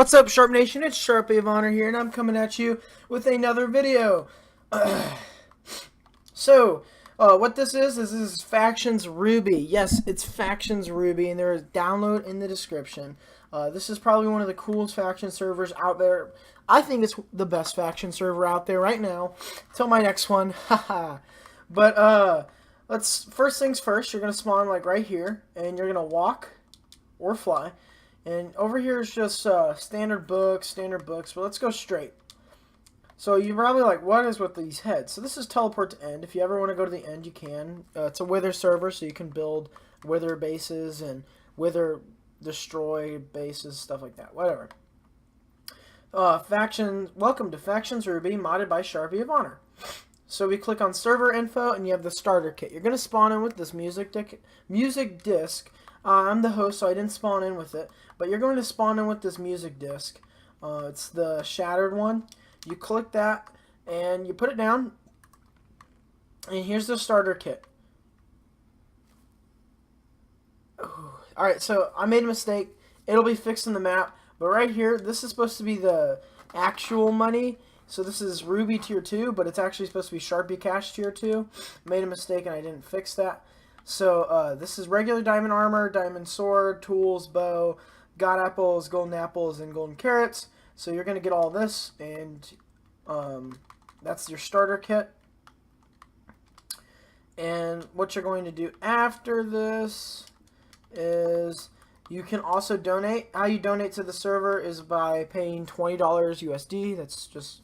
What's up, Sharp Nation? It's SharpieOfHonor here, and I'm coming at you with another video. What this is Factions Ruby. Yes, it's Factions Ruby, and there is download in the description. This is probably one of the coolest faction servers out there. I think it's the best faction server out there right now. Till my next one, haha. But first things first. You're gonna spawn like right here, and you're gonna walk or fly. And over here is just standard books, but let's go straight. So you're probably like, what is with these heads? So this is teleport to end. If you ever want to go to the end, you can. It's a wither server, so you can build wither bases and wither destroy bases, stuff like that, whatever. Welcome to Factions Ruby, modded by SharpieOfHonor. So we click on server info, and you have the starter kit. You're going to spawn in with this music disc. I'm the host, so I didn't spawn in with it. But you're going to spawn in with this music disc. It's the shattered one. You click that, and you put it down. And here's the starter kit. Alright, so I made a mistake. It'll be fixed in the map. But right here, this is supposed to be the actual money. So this is Ruby Tier 2, but it's actually supposed to be Sharpie Cash Tier 2. Made a mistake, and I didn't fix that. So this is regular diamond armor, diamond sword, tools, bow, god apples, and golden carrots. So you're going to get all this, and that's your starter kit. And what you're going to do after this is you can also donate. How you donate to the server is by paying $20 USD. That's just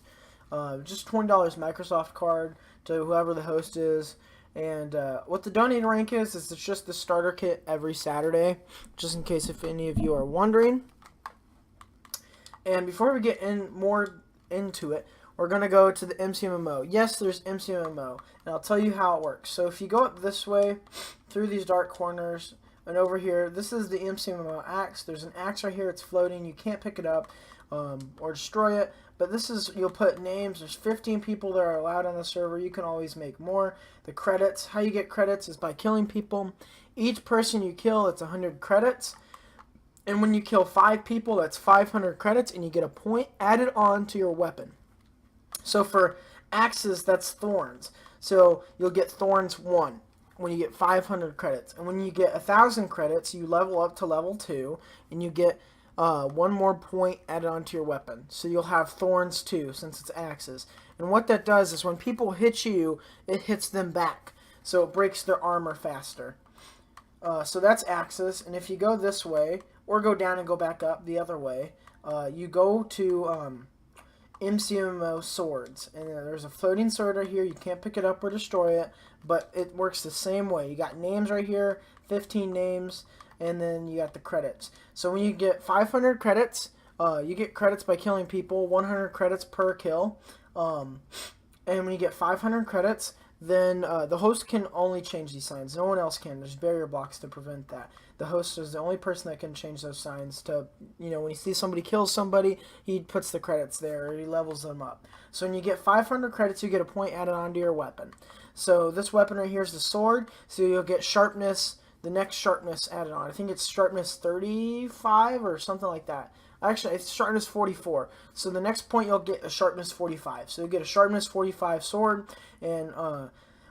$20 Microsoft card to whoever the host is. And what the donate rank is it's just the starter kit every Saturday, just in case if any of you are wondering. And before we get more into it, we're going to go to the MCMMO. Yes, there's MCMMO, and I'll tell you how it works. So if you go up this way, through these dark corners, and over here, this is the MCMMO axe. There's an axe right here, it's floating, you can't pick it up or destroy it. But this is, you'll put names. There's 15 people that are allowed on the server. You can always make more. The credits, how you get credits is by killing people. Each person you kill, it's 100 credits. And when you kill 5 people, that's 500 credits, and you get a point added on to your weapon. So for axes, that's thorns. So you'll get thorns 1 when you get 500 credits. And when you get 1,000 credits, you level up to level 2, and you get 1 more point added onto your weapon. So you'll have thorns 2 since it's axes. And what that does is when people hit you, it hits them back. So it breaks their armor faster. So that's axes. And if you go this way, or go down and go back up the other way, you go to MCMO swords. And there's a floating sword right here. You can't pick it up or destroy it, but it works the same way. You got names right here, 15 names. And then you got the credits. So when you get 500 credits, you get credits by killing people, 100 credits per kill. And when you get 500 credits, then the host can only change these signs. No one else can. There's barrier blocks to prevent that. The host is the only person that can change those signs to, when you see somebody kill somebody, he puts the credits there, or he levels them up. So when you get 500 credits, you get a point added onto your weapon. So this weapon right here is the sword, so you'll get sharpness. The next sharpness added on. I think it's sharpness 35 or something like that. Actually, it's sharpness 44. So the next point you'll get a sharpness 45. So you'll get a sharpness 45 sword. And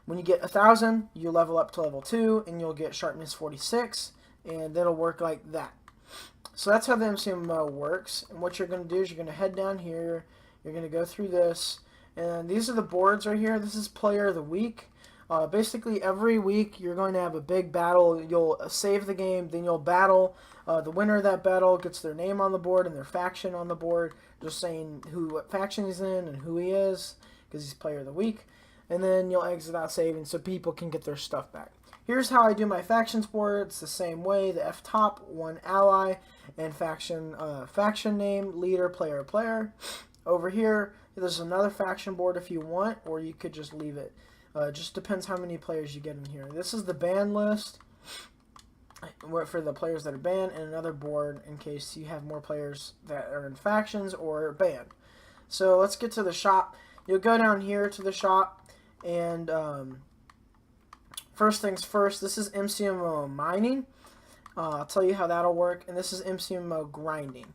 when you get 1,000, you level up to level 2. And you'll get sharpness 46. And that'll work like that. So that's how the MCMO works. And what you're going to do is you're going to head down here. You're going to go through this. And these are the boards right here. This is Player of the Week. Basically, every week you're going to have a big battle. You'll save the game, then you'll battle. The winner of that battle gets their name on the board and their faction on the board, just saying what faction he's in and who he is, because he's Player of the Week. And then you'll exit out saving so people can get their stuff back. Here's how I do my factions board. It's the same way. The F top, 1 ally, and faction name, leader, player. Over here, there's another faction board if you want, or you could just leave it. Just depends how many players you get in here. This is the ban list for the players that are banned, and another board in case you have more players that are in factions or banned. So let's get to the shop. You'll go down here to the shop, and first things first, this is MCMO mining. I'll tell you how that'll work, and this is MCMO grinding.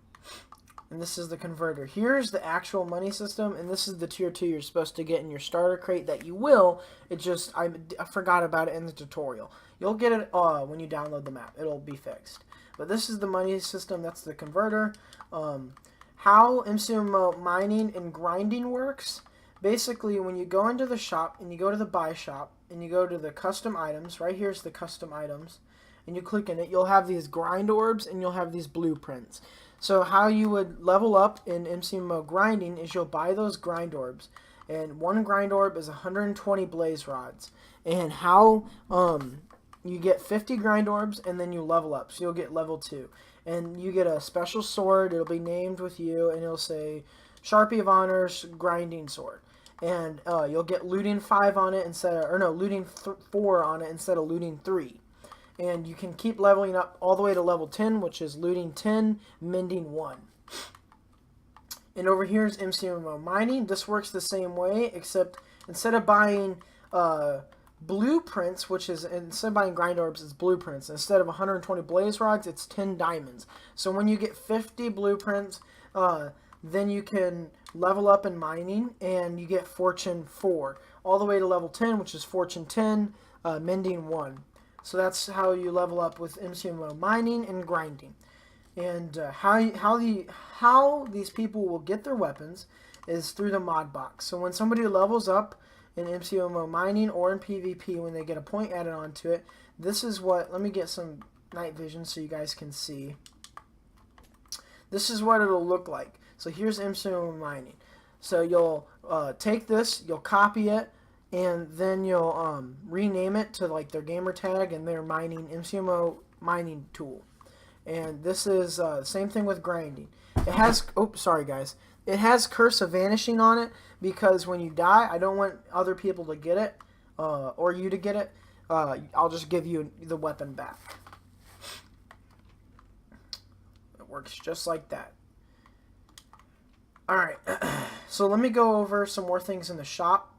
and this is the converter. Here's the actual money system, and this is the tier 2 you're supposed to get in your starter crate that you will. It just, I forgot about it in the tutorial. You'll get it when you download the map. It'll be fixed. But this is the money system. That's the converter. How MCMO mining and grinding works. Basically, when you go into the shop and you go to the buy shop and you go to the custom items, right here's the custom items, and you click in it, you'll have these grind orbs and you'll have these blueprints. So how you would level up in MCMO grinding is you'll buy those grind orbs, and one grind orb is 120 blaze rods. And how you get 50 grind orbs and then you level up, so you'll get level 2. And you get a special sword, it'll be named with you, and it'll say SharpieOfHonor's grinding sword. And you'll get looting 5 on it instead of, or no, looting 4 on it instead of looting 3. And you can keep leveling up all the way to level 10, which is looting 10, mending 1. And over here is MCMO mining. This works the same way, except instead of buying blueprints, which is, instead of buying grind orbs, it's blueprints. Instead of 120 blaze rods, it's 10 diamonds. So when you get 50 blueprints, then you can level up in mining, and you get fortune 4. All the way to level 10, which is fortune 10, mending 1. So that's how you level up with MCMO mining and grinding. And how these people will get their weapons is through the mod box. So when somebody levels up in MCMO mining or in PvP, when they get a point added onto it, this is what, let me get some night vision so you guys can see. This is what it'll look like. So here's MCMO mining. So you'll take this, you'll copy it, and then you'll rename it to like their gamer tag and their mining MCMO mining tool. And this is the same thing with grinding. It has, oh, sorry guys, it has Curse of Vanishing on it because when you die, I don't want other people to get it or you to get it. I'll just give you the weapon back. It works just like that. Alright, so let me go over some more things in the shop.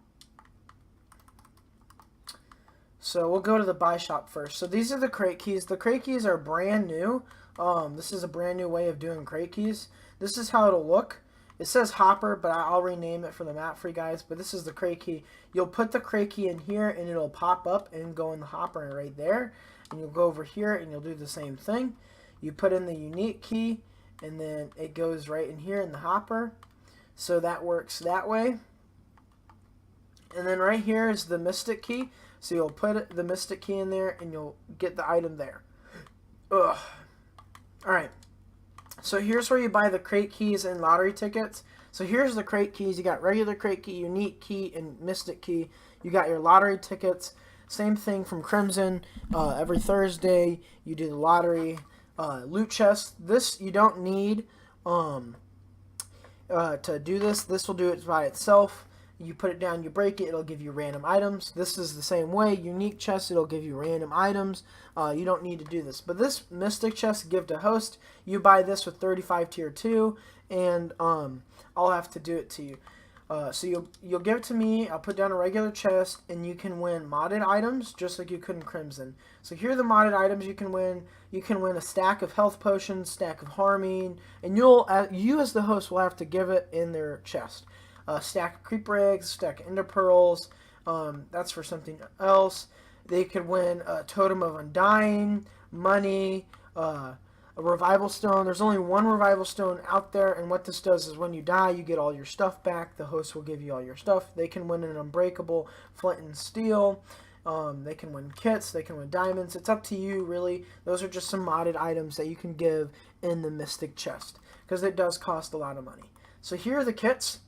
So we'll go to the buy shop first. So these are the crate keys. The crate keys are brand new. This is a brand new way of doing crate keys. This is how it'll look. It says Hopper, but I'll rename it for the map for you guys. But this is the crate key. You'll put the crate key in here, and it'll pop up and go in the hopper right there. And you'll go over here, and you'll do the same thing. You put in the unique key, and then it goes right in here in the hopper. So that works that way. And then right here is the mystic key. So you'll put the mystic key in there, and you'll get the item there. Ugh. Alright. So here's where you buy the crate keys and lottery tickets. So here's the crate keys. You got regular crate key, unique key, and mystic key. You got your lottery tickets. Same thing from Crimson. Every Thursday, you do the lottery. Loot chest. This, you don't need to do this. This will do it by itself. You put it down, you break it, it'll give you random items. This is the same way. Unique chest, it'll give you random items. You don't need to do this. But this mystic chest, give to host, you buy this with 35 tier 2, and I'll have to do it to you. So you'll give it to me, I'll put down a regular chest, and you can win modded items, just like you could in Crimson. So here are the modded items you can win. You can win a stack of health potions, stack of harming, and you as the host will have to give it in their chest. A stack of creeper eggs, stack of ender pearls, that's for something else. They could win a totem of undying, money, a revival stone. There's only one revival stone out there, and what this does is when you die, you get all your stuff back. The host will give you all your stuff. They can win an unbreakable flint and steel. They can win kits. They can win diamonds. It's up to you, really. Those are just some modded items that you can give in the mystic chest, because it does cost a lot of money. So here are the kits.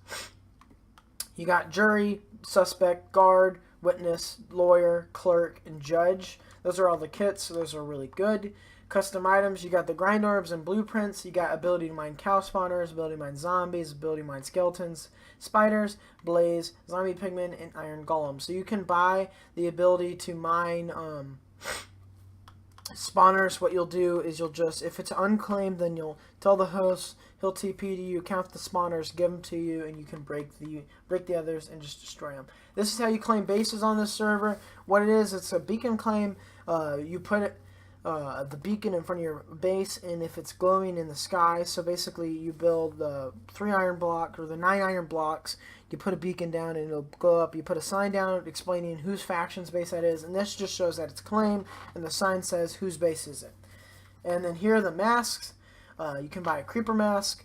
You got jury, suspect, guard, witness, lawyer, clerk, and judge. Those are all the kits, so those are really good. Custom items, you got the grind orbs and blueprints. You got ability to mine cow spawners, ability to mine zombies, ability to mine skeletons, spiders, blaze, zombie pigmen, and iron golem. So you can buy the ability to mine spawners. What you'll do is you'll just, if it's unclaimed, then you'll tell the host, he'll TP to you, count the spawners, give them to you, and you can break the others and just destroy them. This is how you claim bases on this server. What it is, it's a beacon claim. You put it the beacon in front of your base, and if it's glowing in the sky, so basically you build the 3 iron block or the 9 iron blocks, you put a beacon down and it'll glow up. You put a sign down explaining whose faction's base that is, and this just shows that it's claimed, and the sign says whose base is it. And then here are the masks. You can buy a creeper mask.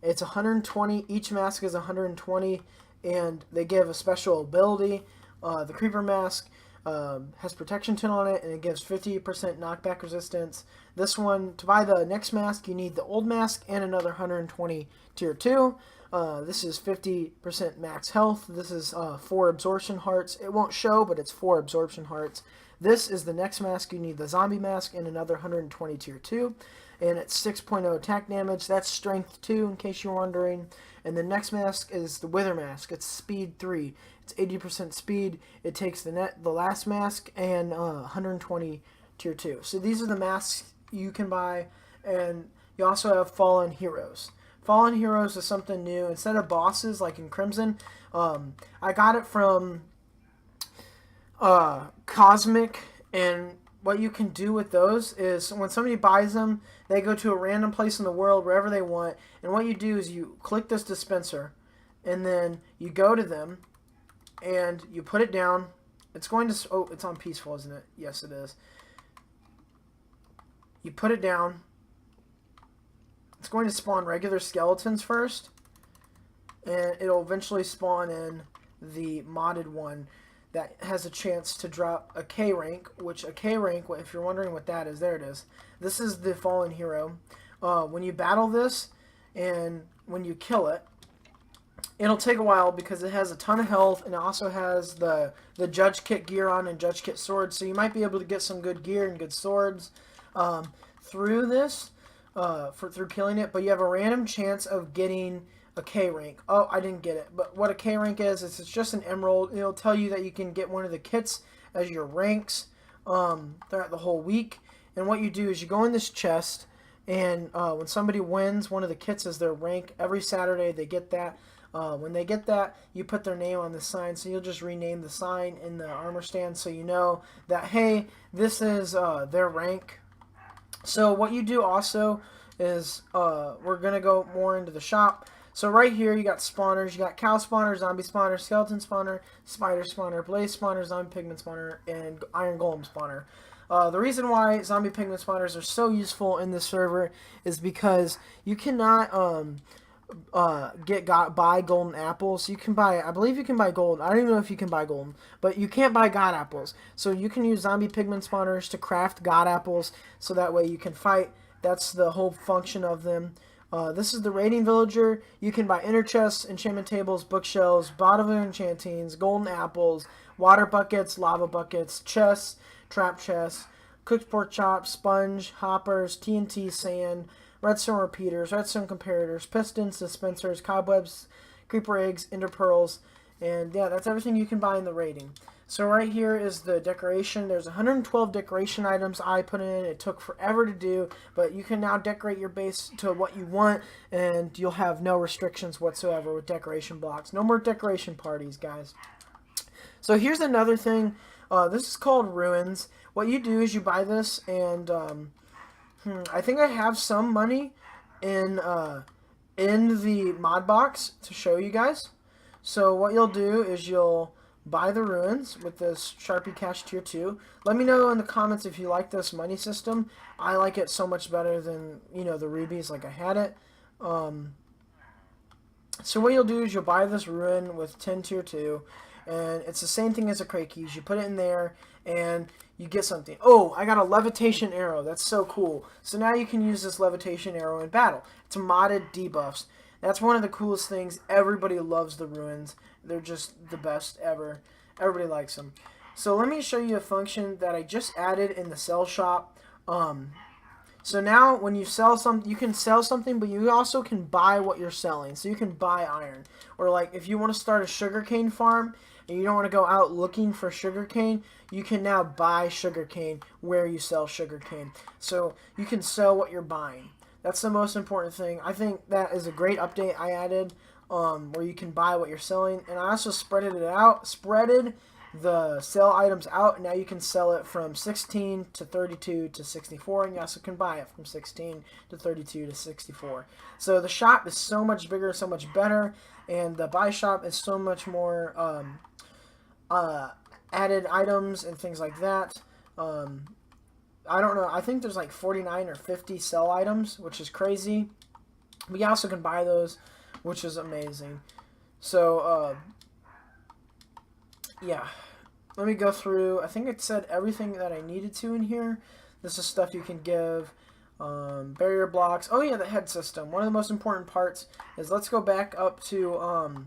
It's 120. Each mask is 120, and they give a special ability. The creeper mask has protection 10 on it, and it gives 50% knockback resistance. This one, to buy the next mask, you need the old mask and another 120 tier 2. This is 50% max health. This is 4 absorption hearts. It won't show, but it's 4 absorption hearts. This is the next mask. You need the zombie mask and another 120 tier 2. And it's 6.0 attack damage. That's strength 2, in case you're wondering. And the next mask is the wither mask. It's speed 3. It's 80% speed. It takes the last mask and 120 tier 2. So these are the masks you can buy. And you also have fallen heroes. Fallen heroes is something new. Instead of bosses like in Crimson, I got it from Cosmic, and what you can do with those is when somebody buys them, they go to a random place in the world, wherever they want, and what you do is you click this dispenser, and then you go to them, and you put it down. It's going to, oh, it's on peaceful, isn't it? Yes, it is. You put it down. It's going to spawn regular skeletons first, and it'll eventually spawn in the modded one that has a chance to drop a K rank, which a K rank, if you're wondering what that is, there it is. This is the fallen hero. When you battle this and when you kill it, it'll take a while because it has a ton of health, and it also has the Judge Kit gear on and Judge Kit swords, so you might be able to get some good gear and good swords through this, through killing it, but you have a random chance of getting a K rank. Oh, I didn't get it. But what a K rank is it's just an emerald. It'll tell you that you can get one of the kits as your ranks throughout the whole week. And what you do is you go in this chest, and when somebody wins one of the kits as their rank, every Saturday they get that. When they get that, you put their name on the sign, so you'll just rename the sign in the armor stand so you know that, hey, this is their rank. So what you do also is we're going to go more into the shop. So right here you got spawners. You got cow spawner, zombie spawner, skeleton spawner, spider spawner, blaze spawner, zombie pigment spawner, and iron golem spawner. The reason why zombie pigment spawners are so useful in this server is because you cannot buy golden apples. You can buy, I believe you can buy gold. I don't even know if you can buy golden, but you can't buy god apples. So you can use zombie pigment spawners to craft god apples, so that way you can fight. That's the whole function of them. This is the raiding villager. You can buy inner chests, enchantment tables, bookshelves, bottom of enchantings, golden apples, water buckets, lava buckets, chests, trap chests, cooked pork chops, sponge, hoppers, TNT sand, redstone repeaters, redstone comparators, pistons, dispensers, cobwebs, creeper eggs, ender pearls, and yeah, that's everything you can buy in the raiding. So right here is the decoration. There's 112 decoration items I put in. It took forever to do, but you can now decorate your base to what you want, and you'll have no restrictions whatsoever with decoration blocks. No more decoration parties, guys. So here's another thing. This is called Ruins. What you do is you buy this, and I think I have some money in the mod box to show you guys. So what you'll do is you'll buy the ruins with this Sharpie Cash Tier 2. Let me know in the comments if you like this money system. I like it so much better than, you know, the rubies like I had it. So what you'll do is you'll buy this ruin with 10 Tier 2, and it's the same thing as a crate keys. You put it in there, and you get something. Oh, I got a levitation arrow. That's so cool. So now you can use this levitation arrow in battle. It's modded debuffs. That's one of the coolest things. Everybody loves the ruins. They're just the best ever. Everybody likes them. So let me show you a function that I just added in the sell shop. So now when you sell something, you can sell something, but you also can buy what you're selling. So you can buy iron. Or like if you want to start a sugarcane farm and you don't want to go out looking for sugarcane, you can now buy sugarcane where you sell sugarcane. So you can sell what you're buying. That's the most important thing. I think that is a great update I added, where you can buy what you're selling. And I also spreaded the sell items out, and now you can sell it from 16 to 32 to 64, and you also can buy it from 16 to 32 to 64. So the shop is so much bigger, so much better, and the buy shop is so much more added items and things like that. I don't know, I think there's like 49 or 50 sell items, which is crazy. We also can buy those, which is amazing. So, yeah. Let me go through. I think it said everything that I needed to in here. This is stuff you can give. Barrier blocks. Oh, yeah, the head system. One of the most important parts is, let's go back up to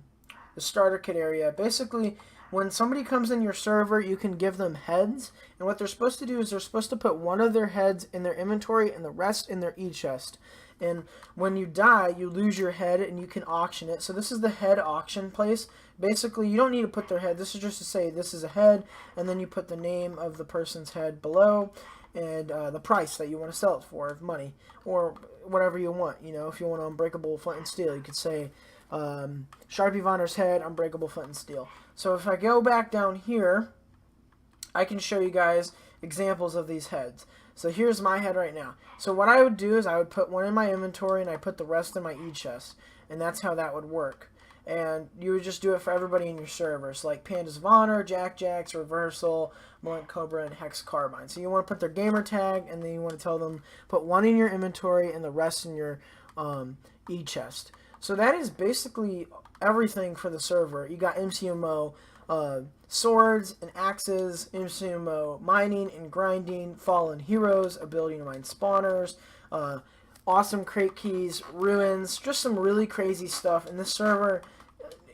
the starter kit area. Basically, when somebody comes in your server, you can give them heads, and what they're supposed to do is they're supposed to put one of their heads in their inventory and the rest in their e-chest. And when you die, you lose your head and you can auction it. So this is the head auction place. Basically, you don't need to put their head. This is just to say this is a head, and then you put the name of the person's head below and the price that you want to sell it for, of money, or whatever you want. You know, if you want unbreakable flint and steel, you could say SharpieOfHonor's head, unbreakable flint and steel. So if I go back down here, I can show you guys examples of these heads. So here's my head right now. So what I would do is I would put one in my inventory and I put the rest in my e-chest, and that's how that would work. And you would just do it for everybody in your server. So like Pandas of Honor, Jack, Reversal, Blunt Cobra, and Hex Carbine. So you want to put their gamer tag, and then you want to tell them put one in your inventory and the rest in your e-chest. So that is basically everything for the server. You got MCMO swords and axes, MCMO mining and grinding, fallen heroes, ability to mine spawners, awesome crate keys, ruins, just some really crazy stuff. In this server,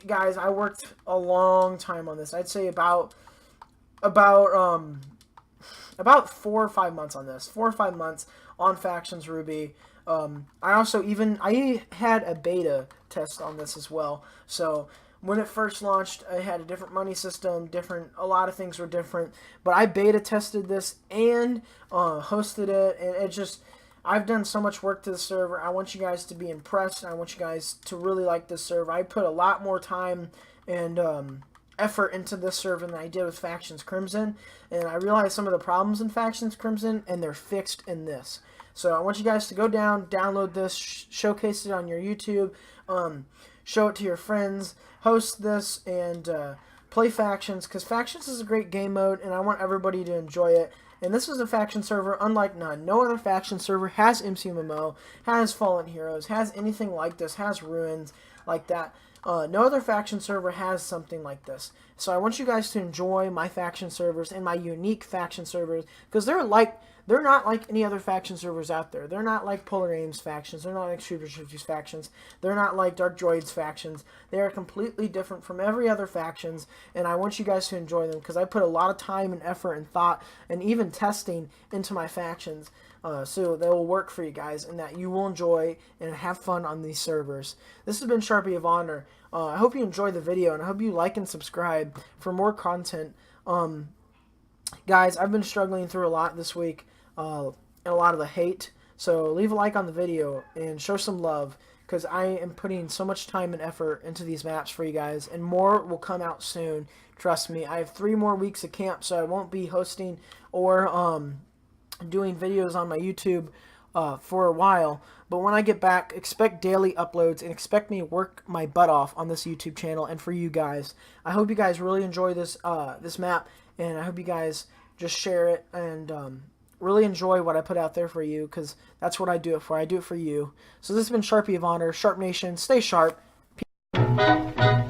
guys, I worked a long time on this. I'd say about 4 or 5 months on this. 4 or 5 months on Factions Ruby. I had a beta test on this as well. So when it first launched, I had a different money system, a lot of things were different, but I beta tested this and hosted it, and I've done so much work to the server. I want you guys to be impressed. I want you guys to really like this server. I put a lot more time and effort into this server than I did with Factions Crimson, and I realized some of the problems in Factions Crimson, and they're fixed in this. So I want you guys to go down, download this, showcase it on your YouTube, show it to your friends, host this, and play Factions, because Factions is a great game mode, and I want everybody to enjoy it. And this is a faction server unlike none. No other faction server has MCMMO, has Fallen Heroes, has anything like this, has ruins like that. No other faction server has something like this. So I want you guys to enjoy my faction servers and my unique faction servers, because they're not like any other faction servers out there. They're not like Polar Aim's factions. They're not like Shooter Shifty's factions. They're not like Dark Droid's factions. They are completely different from every other factions, and I want you guys to enjoy them, because I put a lot of time and effort and thought and even testing into my factions, so they will work for you guys and that you will enjoy and have fun on these servers. This has been Sharpie of Honor. I hope you enjoyed the video, and I hope you like and subscribe for more content. Guys, I've been struggling through a lot this week, and a lot of the hate, so leave a like on the video and show some love, because I am putting so much time and effort into these maps for you guys, and more will come out soon. Trust me. I have 3 more weeks of camp, so I won't be hosting or doing videos on my YouTube for a while, but when I get back, expect daily uploads and expect me to work my butt off on this YouTube channel and for you guys. I hope you guys really enjoy this this map, and I hope you guys just share it and really enjoy what I put out there for you, because that's what I do it for. I do it for you. So this has been Sharpie of Honor. Sharp Nation, stay sharp. Peace.